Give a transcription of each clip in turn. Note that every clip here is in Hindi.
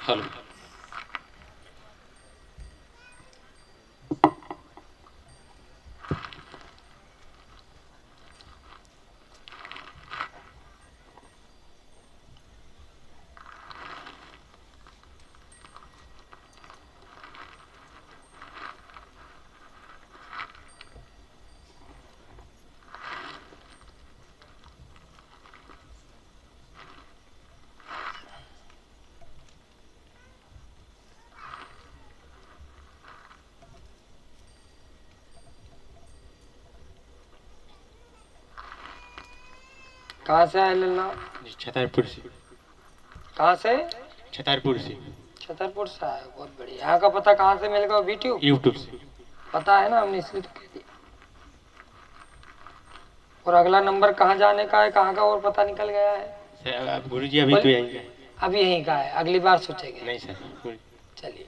हेलो। कहाँ से आए लल्ला? जी, छतरपुर से। कहाँ से? छतरपुर से। छतरपुर से आए, बहुत बढ़िया। यहाँ का पता कहाँ से मिलेगा? वीट्यूब यूट्यूब से। पता है ना, हमने इसलिए तो कह दिया। और अगला नंबर कहाँ जाने का है, कहाँ का और पता निकल गया है? सर अब गुरु जी अभी तो यहीं का है। अभी यहीं का है, अगली बार सोचेंगे। नहीं सर, चलिए,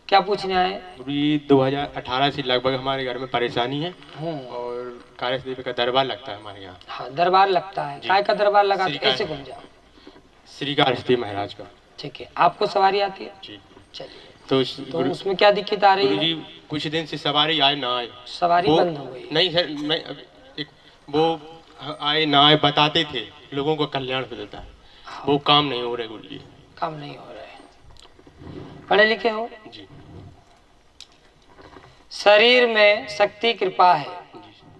क्या पूछने आए? गुरु जी 2018 से लगभग हमारे घर में परेशानी है और कार्य देवी का दरबार लगता है हमारे यहाँ। हाँ, दरबार लगता है। जी। काय का दरबार लगा? श्री का- ऐसे घूम जाओ। श्री कार्य महाराज का। ठीक है, आपको सवारी आती है? जी। चलिए, तो तो उसमें क्या दिक्कत आ रही गुरु है? जी कुछ दिन से सवारी आए ना आए। सवारी वो बंद हो गई? नहीं सर, मैं एक वो आए ना आए बताते थे, लोगों का कल्याण हो जाता है, वो काम नहीं हो रहे गुरु जी। काम नहीं हो रहे? पढ़े लिखे हो? जी। शरीर में शक्ति कृपा है,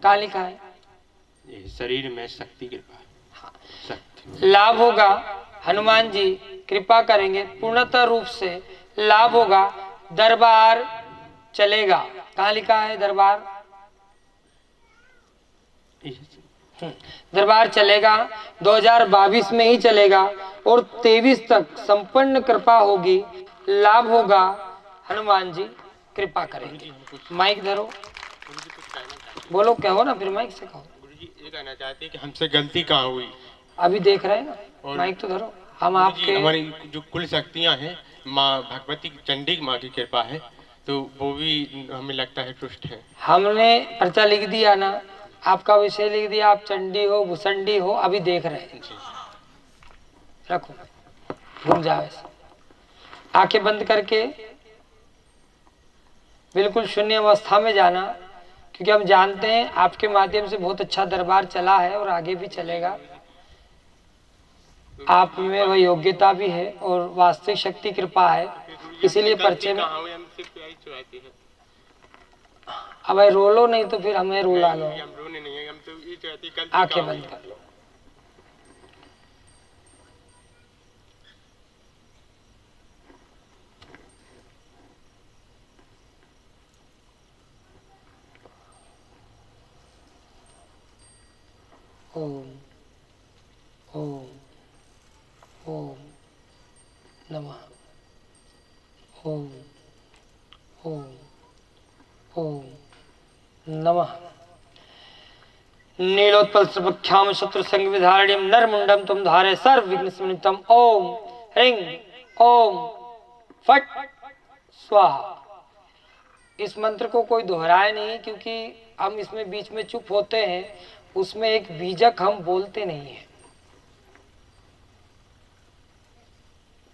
कहाँ लिखा है? ये शरीर में शक्ति कृपा है। शक्ति लाभ होगा, हनुमान जी कृपा करेंगे, पूर्णतः रूप से लाभ होगा, दरबार चलेगा। कहाँ लिखा है दरबार? दरबार चलेगा, 2022 में ही चलेगा और 23 तक संपन्न कृपा होगी, लाभ होगा, हनुमान जी कृपा करेंगे। माइक धरो, बोलो, कहो ना, फिर माइक से कहो। गुरुजी ये कहना चाहते हैं कि हमसे गलती कहाँ हुई? अभी देख रहे हैं ना, और माइक तो धरो। हम गुरुजी आपके हमारी जो कुल शक्तियाँ हैं, माँ भगवती चंडी माँ की कृपा है, तो वो भी हमें लगता है तुष्ट है। हमने पर्चा लिख दिया ना, आपका विषय लिख दिया, आप चंडी हो भुसंडी हो, अभी देख रहे हैं। रखो, घूम जाओ ऐसे, आंखें बंद करके बिल्कुल शून्य अवस्था में जाना, क्योंकि हम जानते हैं आपके माध्यम से बहुत अच्छा दरबार चला है और आगे भी चलेगा। आप में वह योग्यता भी है और वास्तविक शक्ति कृपा है, इसीलिए पर्चे में। अब रोलो नहीं तो फिर हमें रुला लो। आंखें बंद कर लो। ओम ओम ओम नमः, ओम ओम ओम नमः। नीलोत्पल सर्वख्याम शत्रु संग विधारणीम नरमुंडम तुम धारे सर्व विघ्न समन्वितम। ओम ह्रीं ओम फट स्वाहा। इस मंत्र को कोई दोहराए नहीं, क्योंकि हम इसमें बीच में चुप होते हैं, उसमें एक बीजक हम बोलते नहीं है,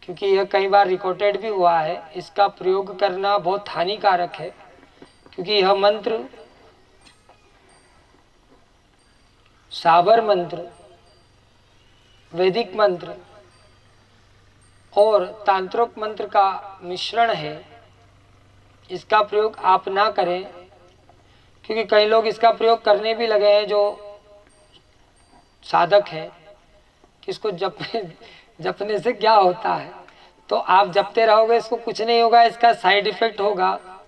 क्योंकि यह कई बार रिकॉर्डेड भी हुआ है। इसका प्रयोग करना बहुत हानिकारक है, क्योंकि यह मंत्र साबर मंत्र, वैदिक मंत्र और तांत्रिक मंत्र का मिश्रण है। इसका प्रयोग आप ना करें, क्योंकि कई लोग इसका प्रयोग करने भी लगे हैं जो साधक हैं, कि इसको जपने से क्या होता है। तो आप जपते रहोगे, इसको कुछ नहीं होगा, इसका साइड इफेक्ट होगा।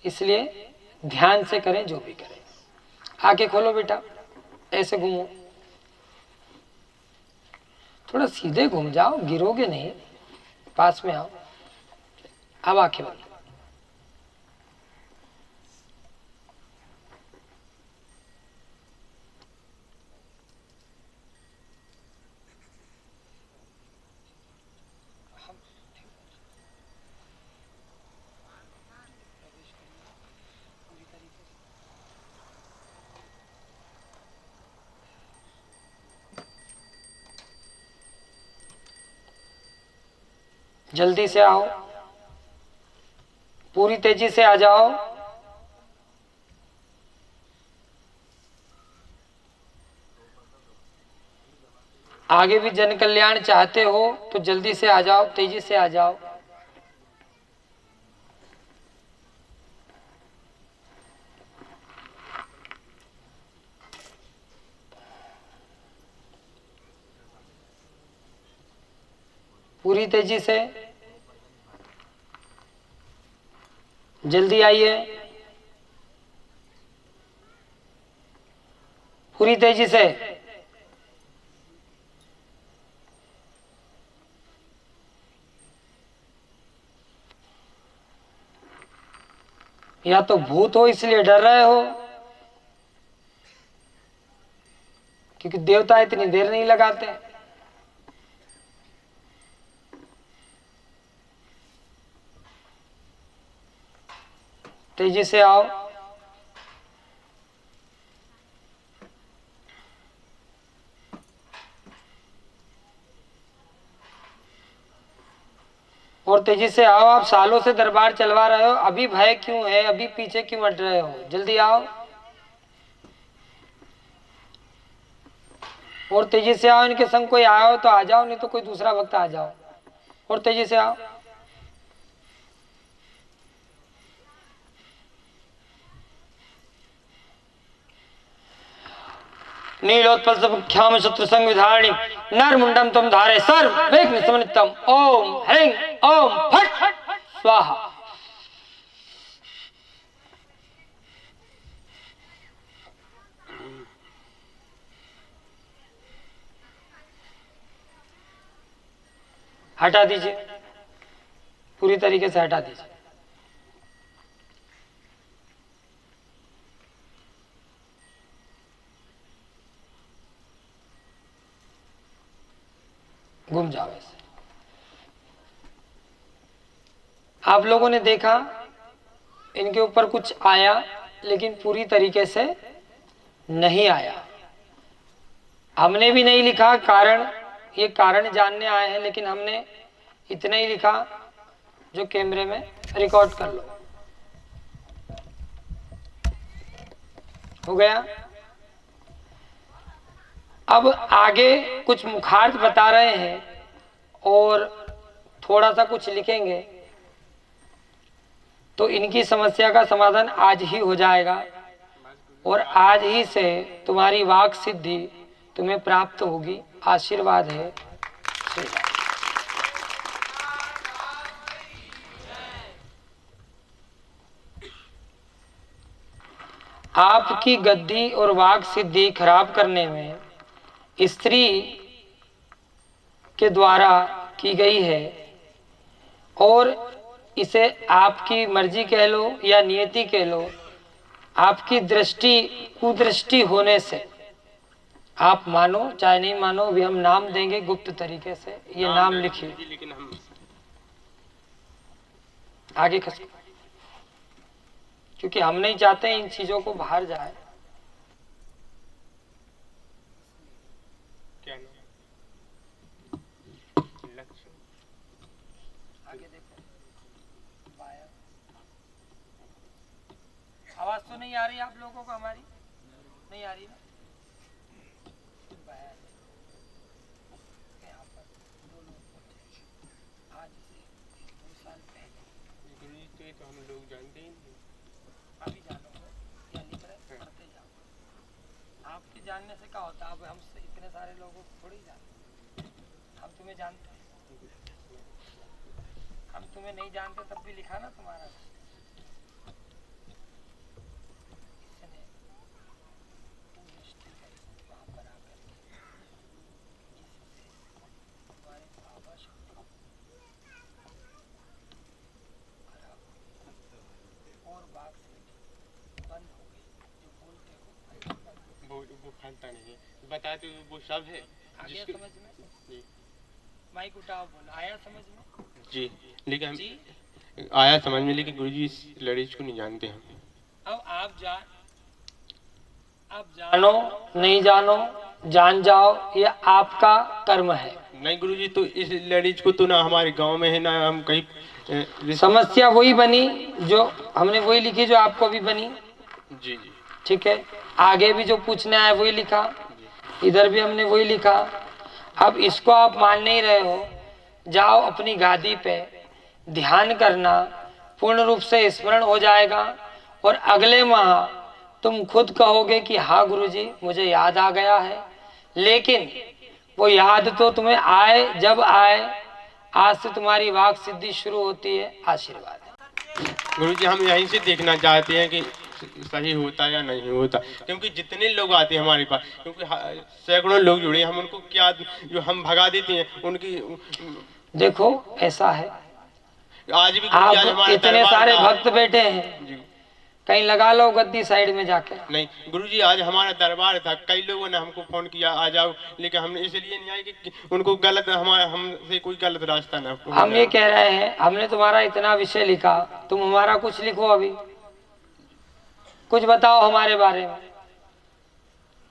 इसलिए ध्यान से करें जो भी करें। आंखें खोलो बेटा, ऐसे घूमो, थोड़ा सीधे घूम जाओ, गिरोगे नहीं, पास में आओ। अब आंखें बंद। जल्दी से आओ, पूरी तेजी से आ जाओ। आगे भी जन कल्याण चाहते हो तो जल्दी से आ जाओ, तेजी से आ जाओ। पूरी तेजी से जल्दी आइए, पूरी तेजी से। या तो भूत हो इसलिए डर रहे हो, क्योंकि देवता इतनी देर नहीं लगाते। तेजी से आओ। और तेजी से आओ। आप सालों से दरबार चलवा रहे हो, अभी भय क्यों है, अभी पीछे क्यों हट रहे हो? जल्दी आओ और तेजी से आओ। इनके संग कोई आया हो तो आ जाओ, नहीं तो कोई दूसरा भक्त आ जाओ। और तेजी से आओ। नीलोत्पल समुख्याम शत्रु संविधारिणी नरमुंडम तुम धारे सर्व विघ्न समन्वितम ओम ह्रीं ओम फट स्वाहा। हटा दीजिए, पूरी तरीके से हटा दीजिए। घूम जाओ ऐसे। आप लोगों ने देखा इनके ऊपर कुछ आया, लेकिन पूरी तरीके से नहीं आया। हमने भी नहीं लिखा कारण, ये कारण जानने आए हैं, लेकिन हमने इतना ही लिखा जो कैमरे में रिकॉर्ड कर लो। हो गया। अब आगे कुछ मुखार्त बता रहे हैं और थोड़ा सा कुछ लिखेंगे, तो इनकी समस्या का समाधान आज ही हो जाएगा और आज ही से तुम्हारी वाक सिद्धि तुम्हें प्राप्त होगी। आशीर्वाद है। आपकी गद्दी और वाक सिद्धि खराब करने में स्त्री के द्वारा की गई है और इसे आपकी मर्जी कह लो या नियति कह लो, आपकी दृष्टि कुदृष्टि होने से, आप मानो चाहे नहीं मानो, अभी हम नाम देंगे गुप्त तरीके से। ये नाम लिखिए, लेकिन हम आगे खसको, क्योंकि हम नहीं चाहते इन चीजों को बाहर जाए। क्या लक्ष्य? आगे देखो, आवाज तो नहीं आ रही आप लोगों को? हमारी नहीं आ रही ना? तो हम लोग जानते ही नहीं। अभी जानो या लिख रहे पढ़ते जाओ। आपके जानने से क्या होता है? अब हम इतने सारे लोगों को थोड़ी जानते, हम तुम्हें जानते हैं। हम तुम्हें नहीं जानते तब भी लिखा ना तुम्हारा। इसने वहां पर आकर तुम्हारे बाबा और बात बंद हो गई। जो बोलते हो वो फलता नहीं है, बताते वो सब है। आगे समझ में? जी माइक उठाओ, बोल। आया समझ में? जी, लेकिन हम जी आया समझ में, लेकिन गुरुजी इस लड़ीज को नहीं जानते हम। अब आप जानो नहीं जानो जान जाओ ये आपका कर्म है। नहीं गुरुजी, तो इस लेडीज को तो ना हमारे गांव में है ना हम कहीं समस्या वही बनी जो हमने वही लिखी जो आपको भी बनी। जी जी ठीक है, आगे भी जो पूछने आया वही लिखा, इधर भी हमने वही लिखा। अब इसको आप मान नहीं रहे हो, जाओ अपनी गादी पे ध्यान करना, पूर्ण रूप से स्मरण हो जाएगा और अगले माह तुम खुद कहोगे कि हाँ गुरुजी मुझे याद आ गया है। लेकिन वो याद तो तुम्हें आए जब आए, आज से तुम्हारी वाक सिद्धि शुरू होती है। आशीर्वाद है। गुरुजी, हम यहीं से देखना चाहते हैं कि सही होता या नहीं होता, क्योंकि जितने लोग आते हैं हमारे पास, क्योंकि सैकड़ों लोग जुड़े हैं, हम उनको क्या जो हम भगा देते हैं उनकी। देखो ऐसा है, आज भी आप आज हमारे इतने दरबार सारे था। भक्त बैठे हैं, जी कहीं लगा लो गद्दी साइड में जाके। नहीं गुरुजी, आज हमारा दरबार था, कई लोगों ने हमको फोन किया आ जाओ, लेकिन हमने इसलिए नहीं आए कि उनको गलत हमारा हमसे कोई गलत रास्ता ना हो। हम ये कह रहे हैं हमने तुम्हारा इतना विषय लिखा, तुम हमारा कुछ लिखो, अभी कुछ बताओ हमारे बारे में।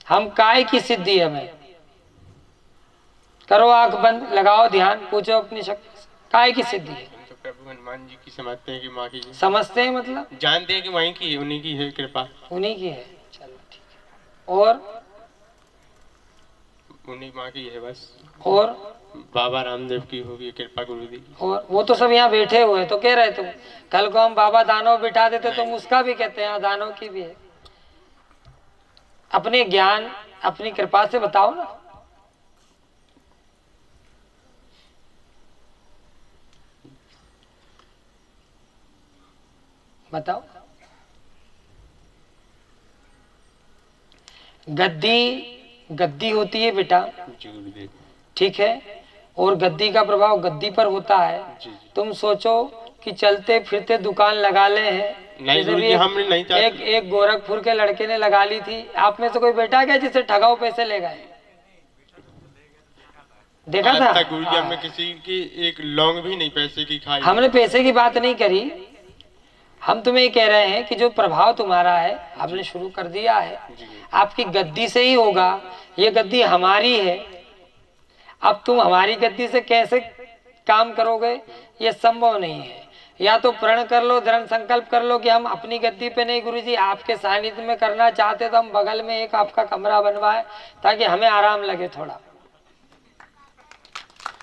हम काय की सिद्धि हमें, करो आंख बंद, लगाओ ध्यान, पूछो अपनी शक्ति, काय की सिद्धि है। तो प्रभु हनुमान जी की समझते हैं कि माँ की समझते हैं, मतलब जानते हैं कि वहीं की है, उन्हीं की है कृपा, उन्हीं की है। चलो ठीक है, और उन्हीं माँ की है बस, और बाबा रामदेव की होगी कृपा गुरुजी। और वो तो सब यहाँ बैठे हुए, तो कह रहे तुम कल को हम बाबा दानव बिठा देते, तुम उसका भी कहते हैं, दानव की भी है। अपने ज्ञान अपनी कृपा से बताओ ना। बताओ। गद्दी गद्दी होती है बेटा, जी गुरुदेव। ठीक है, और गद्दी का प्रभाव गद्दी पर होता है। जी जी। तुम सोचो कि चलते फिरते दुकान लगा ले हैं, नहीं जैसे गुरुजी, भी हमने नहीं चाहते। एक गोरखपुर के लड़के ने लगा ली थी, आप में से कोई बेटा क्या जिसे ठगाओ पैसे ले गए? देखा आज था तक गुरुजी हमने किसी की एक लौंग भी नहीं पैसे की खाई। हमने पैसे की बात नहीं करी, हम तुम्हें ये कह रहे हैं कि जो प्रभाव तुम्हारा है हमने शुरू कर दिया है, आपकी गद्दी से ही होगा। ये गद्दी हमारी है, अब तुम हमारी गद्दी से कैसे काम करोगे, ये संभव नहीं है। या तो प्रण कर लो, दृढ़ संकल्प कर लो कि हम अपनी गद्दी पे नहीं गुरुजी आपके सानिध्य में करना चाहते, तो हम बगल में एक आपका कमरा बनवाए ताकि हमें आराम लगे थोड़ा।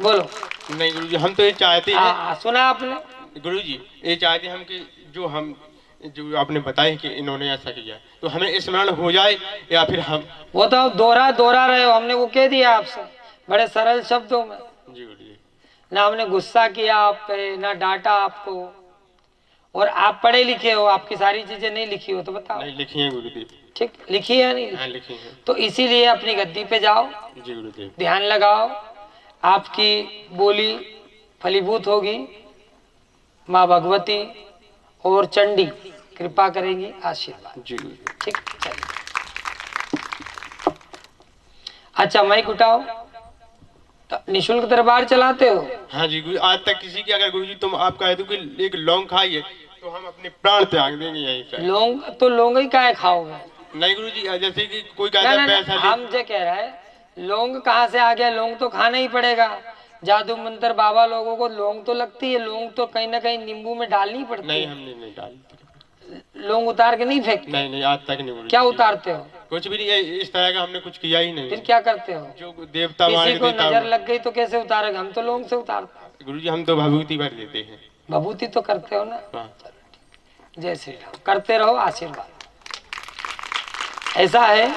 बोलो। नहीं गुरुजी, हम तो ये चाहते हैं। सुना आपने गुरुजी, ये चाहते हैं हम कि जो आपने बताया कि इन्होंने ऐसा किया, तो हमें स्मरण हो जाए, या फिर हम वो तो दोहरा रहे हो, हमने वो कह दिया आपसे बड़े सरल शब्दों में। जी गुरुजी। ना हमने गुस्सा किया आप पे, ना डांटा आपको, और आप पढ़े लिखे हो, आपकी सारी चीजें नहीं लिखी हो तो बताओ। नहीं लिखी है गुरुदेव। ठीक, लिखी है नहीं? हाँ लिखी है। तो इसीलिए अपनी गद्दी पे जाओ, जी गुरुदेव। ध्यान लगाओ, आपकी बोली फलीभूत होगी, माँ भगवती और चंडी कृपा करेंगी, आशीर्वाद। जी गुरुदेव। ठीक, चलिए। अच्छा माइक उठाओ। तो निशुल्क दरबार चलाते हो? हाँ जी गुरु, आज तक किसी की अगर गुरुजी तुम आप कह दो कि एक लौंग खाइए तो हम अपने प्राण त्याग देंगे यहीं पे। लौंग तो लौंग ही काहे खाओगे? नहीं गुरुजी, जैसे कि कोई ना, कहता ना, है ना, पैसा हम जो कह रहे हैं लौंग कहाँ से आ गया? लौंग तो खाना ही पड़ेगा, जादू मंत्र बाबा लोगों को लौंग तो लगती है, लौंग तो कहीं ना कहीं नींबू में डालनी पड़ती नहीं, है। हमने नहीं डाली। लौंग उतार के नहीं फेंकते? नहीं, आज तक नहीं गुरुजी। क्या उतारते हो? कुछ भी नहीं, इस तरह का हमने कुछ किया ही नहीं। फिर क्या करते हो? जो देवता किसी को देता नजर लग गई तो कैसे उतारेगा? हम तो लौंग से उतारते हैं। गुरुजी, हम तो भभूति भर देते हैं। भभूति तो करते हो ना? हाँ। जय श्री राम, करते रहो, आशीर्वाद। ऐसा है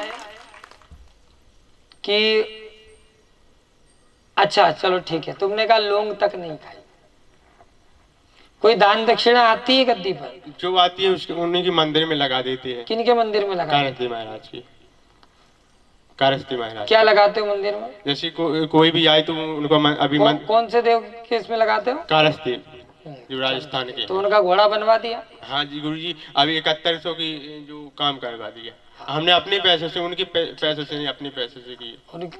कि अच्छा चलो ठीक है, तुमने कहा लौंग तक नहीं खाई, कोई दान दक्षिणा आती है गद्दी पर? जो आती है उसके उन्हीं के मंदिर में लगा देते हैं। किन के मंदिर में लगा? कारस्ती महाराज की। कारस्ती महाराज। क्या लगाते हो मंदिर में? जैसे कोई भी आए तो उनको अभी कौन से देव के इसमें लगाते हो? कारस्ती, जो राजस्थान के। तो उनका घोड़ा बनवा दिया? हाँ जी गुरुजी, अभी 7100 की जो काम करवा दिया हमने अपने पैसे से, उनके पैसे से नहीं, अपने पैसे से किए।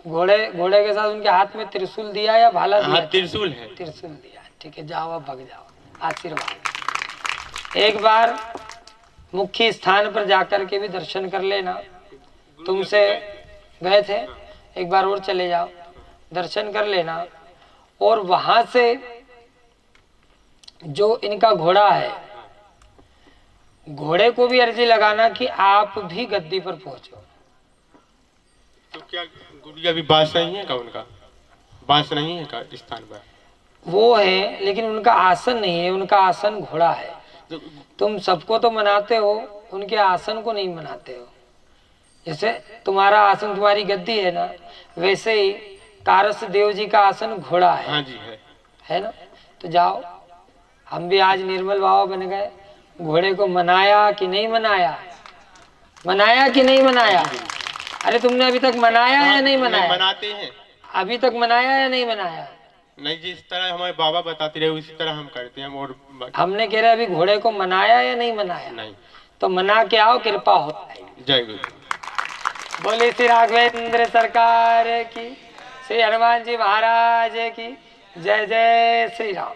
घोड़े के साथ उनके हाथ में त्रिशूल दिया या भाला दिया? हाँ, त्रिशूल है। त्रिशूल दिया, ठीक है, जाओ अब भग जाओ, आशीर्वाद। एक बार मुख्य स्थान पर जाकर के भी दर्शन कर लेना। तुमसे गए थे, एक बार और चले जाओ, दर्शन कर लेना। और वहां से जो इनका घोड़ा है, घोड़े को भी अर्जी लगाना कि आप भी गद्दी पर पहुंचो। तो क्या गुड़िया भी बास नहीं है का? उनका बास नहीं है का स्थान पर? वो है, लेकिन उनका आसन नहीं है, उनका आसन घोड़ा है। तो तुम सबको तो मनाते हो, उनके आसन को नहीं मनाते हो। जैसे तुम्हारा आसन, तुम्हारी गद्दी है ना, वैसे ही कारस देव जी का आसन घोड़ा है। हाँ जी है ना? तो जाओ, हम भी आज निर्मल बाबा बन गए। घोड़े को मनाया कि नहीं मनाया? मनाया कि नहीं मनाया? अरे तुमने अभी तक मनाया या नहीं मनाया? मनाते हैं। अभी तक मनाया या नहीं मनाया? नहीं, जिस तरह हमारे बाबा बताते रहे उसी तरह हम करते हैं। और हमने कह रहे अभी घोड़े को मनाया या नहीं मनाया? नहीं। तो मना के आओ, कृपा होता है। जय गुरु। बोले श्री राघवेंद्र सरकार की, श्री हनुमान जी महाराज की जय। जय श्री राम।